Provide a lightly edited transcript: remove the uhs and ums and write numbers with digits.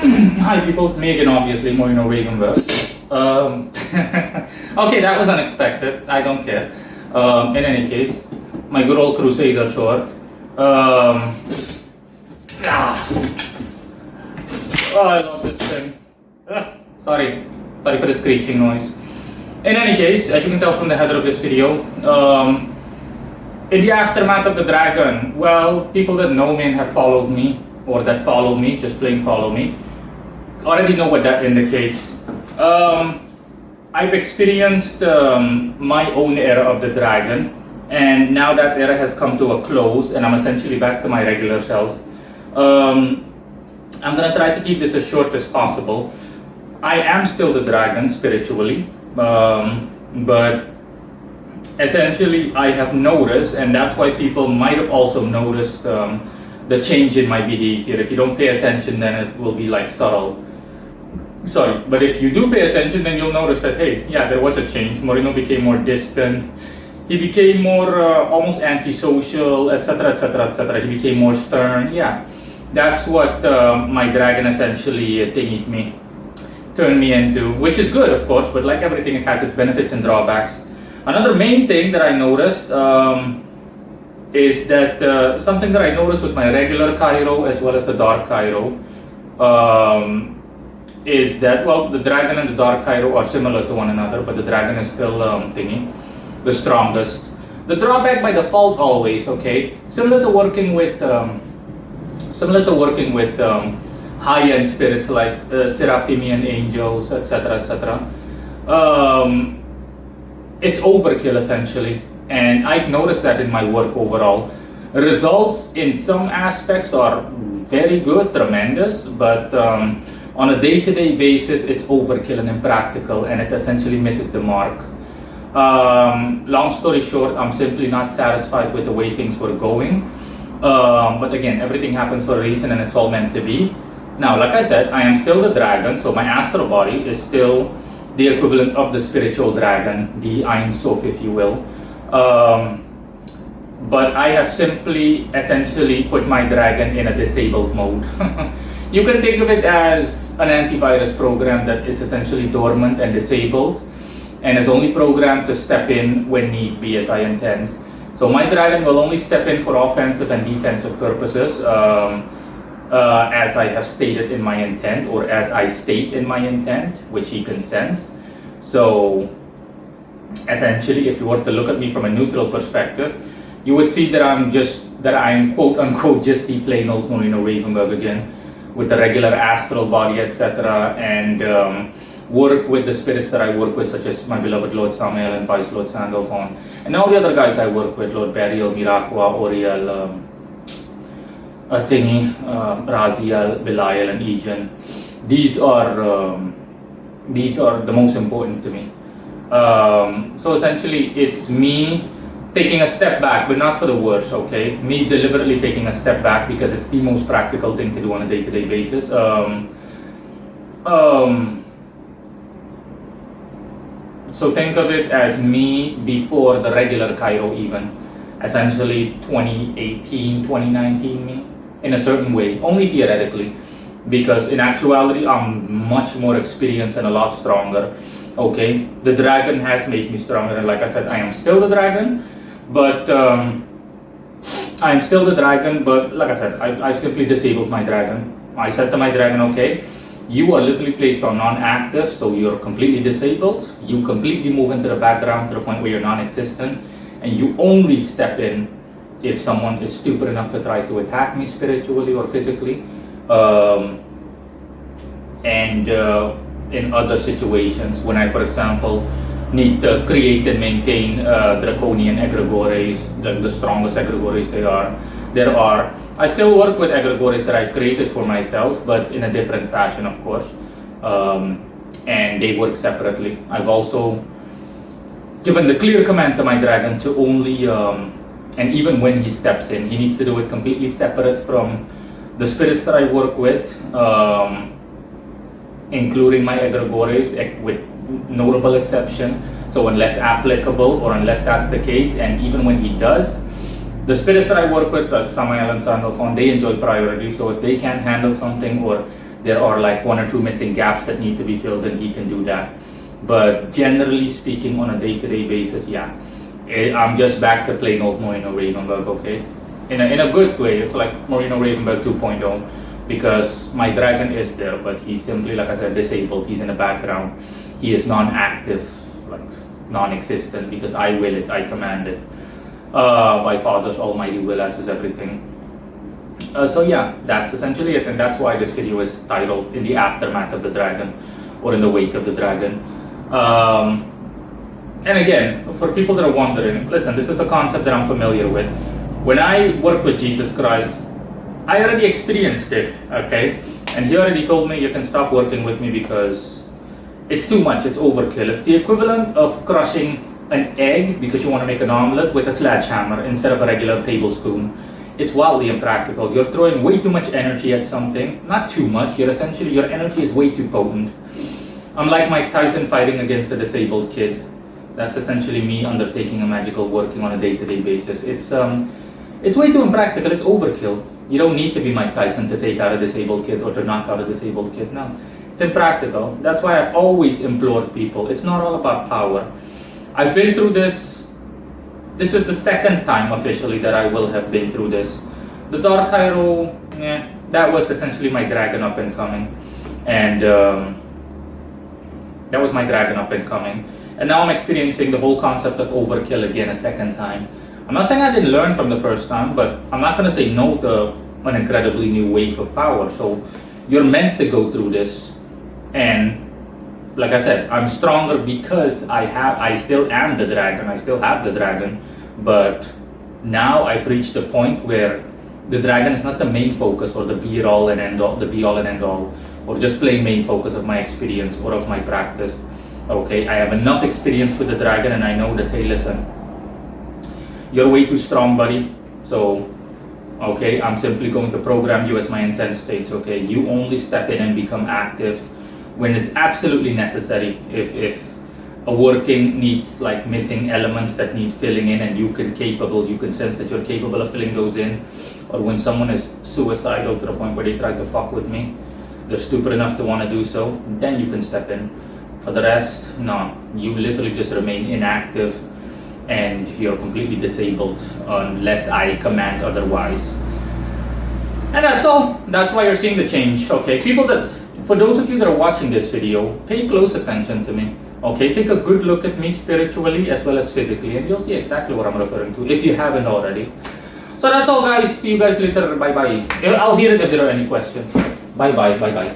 Hi people, me again obviously, Morino, Ravenberg. Okay, that was unexpected, I don't care. In any case, my good old Crusader sword. Oh, I love this thing. Sorry for the screeching noise. In any case, as you can tell from the header of this video, in the aftermath of the dragon, well, people that know me and have followed me, or that follow me, just plain follow me, already know what that indicates. I've experienced my own era of the dragon, and now that era has come to a close, and I'm essentially back to my regular self. I'm gonna try to keep this as short as possible. I am still the dragon spiritually, but essentially I have noticed, and that's why people might have also noticed the change in my behavior. If you don't pay attention, then it will be like subtle. Sorry, but if you do pay attention, then you'll notice that, hey, yeah, there was a change. Morino became more distant. He became more almost antisocial, etc., etc., etc. He became more stern. Yeah, that's what my dragon essentially turned me into, which is good, of course, but like everything, it has its benefits and drawbacks. Another main thing that I noticed is that something that I noticed with my regular Cairo as well as the dark Cairo is that, well, the dragon and the dark Cairo are similar to one another, but the dragon is still the strongest. The drawback by default always, okay, similar to working with high-end spirits like Seraphimian angels, etc., etc. It's overkill essentially, and I've noticed that in my work overall. Results in some aspects are very good, tremendous, but on a day-to-day basis, it's overkill and impractical, and it essentially misses the mark. Long story short, I'm simply not satisfied with the way things were going. But again, everything happens for a reason, and it's all meant to be. Now, like I said, I am still the dragon, so my astral body is still the equivalent of the spiritual dragon, the Ein Sof, if you will. But I have simply, essentially, put my dragon in a disabled mode. You can think of it as an antivirus program that is essentially dormant and disabled, and is only programmed to step in when need be, as I intend. So my dragon will only step in for offensive and defensive purposes, as I have stated in my intent, or as I state in my intent, which he consents. So essentially, if you were to look at me from a neutral perspective, you would see that I'm quote unquote just the plain old Morino Ravenberg again, with the regular astral body, etc., and work with the spirits that I work with, such as my beloved Lord Samael and Vice Lord Sandalphon, and all the other guys I work with, Lord Burial, Miraqua, Oriel, Raziel, Belial, and Ejan. These are the most important to me. So essentially, it's me taking a step back, but not for the worse, okay? Me deliberately taking a step back because it's the most practical thing to do on a day-to-day basis. So think of it as me before the regular Cairo even. Essentially 2018, 2019 me, in a certain way, only theoretically, because in actuality I'm much more experienced and a lot stronger. Okay, the dragon has made me stronger, and like I said, I am still the dragon, but like I said, I simply disabled my dragon. I said to my dragon, okay, you are literally placed on non-active, so you're completely disabled. You completely move into the background to the point where you're non-existent, and you only step in if someone is stupid enough to try to attack me spiritually or physically, and in other situations when I, for example, need to create and maintain draconian egregores, the strongest egregores there are. I still work with egregores that I've created for myself, but in a different fashion, of course, and they work separately. I've also given the clear command to my dragon to only, and even when he steps in, he needs to do it completely separate from the spirits that I work with, including my egregores, with notable exception. So unless applicable, or unless that's the case, and even when he does, the spirits that I work with, like Samael and Sandalphon, they enjoy priority. So if they can't handle something, or there are like 1 or 2 missing gaps that need to be filled, and he can do that. But generally speaking, on a day-to-day basis, yeah, I'm just back to plain old Morino Ravenberg, okay? In a good way. It's like Morino Ravenberg 2.0, because my dragon is there, but he's simply, like I said, disabled. He's in the background. He is non-active, like non-existent, because I will it, I command it. My Father's almighty will, as is everything. So yeah, that's essentially it, and that's why this video is titled "In the Aftermath of the Dragon," or "In the Wake of the Dragon." And again, for people that are wondering, listen, this is a concept that I'm familiar with. When I work with Jesus Christ, I already experienced it, okay? And he already told me, you can stop working with me because it's too much, it's overkill. It's the equivalent of crushing an egg because you want to make an omelet with a sledgehammer instead of a regular tablespoon. It's wildly impractical. You're throwing way too much energy at something. Not too much, your energy is way too potent. Unlike Mike Tyson fighting against a disabled kid, that's essentially me undertaking a magical working on a day-to-day basis. It's way too impractical, it's overkill. You don't need to be Mike Tyson to take out a disabled kid or to knock out a disabled kid. No, it's impractical. That's why I've always implored people. It's not all about power. I've been through this. This is the second time officially that I will have been through this. The Dark Cairo, that was essentially my dragon up and coming. And that was my dragon up and coming. And now I'm experiencing the whole concept of overkill again a second time. I'm not saying I didn't learn from the first time, but I'm not going to say no to an incredibly new wave of power. So you're meant to go through this. And like I said, I'm stronger because I still am the dragon. I still have the dragon. But now I've reached the point where the dragon is not the main focus or the be-all and end-all, or just plain main focus of my experience or of my practice. Okay, I have enough experience with the dragon, and I know that, hey, listen, you're way too strong, buddy. So, okay, I'm simply going to program you as my intent states, okay? You only step in and become active when it's absolutely necessary. If a working needs like missing elements that need filling in, and you can sense that you're capable of filling those in, or when someone is suicidal to the point where they try to fuck with me, they're stupid enough to want to do so, then you can step in. For the rest, no, you literally just remain inactive and you're completely disabled unless I command otherwise. And that's all. That's why you're seeing the change. Okay, for those of you that are watching this video, pay close attention to me. Okay, take a good look at me spiritually as well as physically, and you'll see exactly what I'm referring to if you haven't already. So that's all, guys. See you guys later. Bye bye. I'll hear it if there are any questions. Bye bye. Bye bye.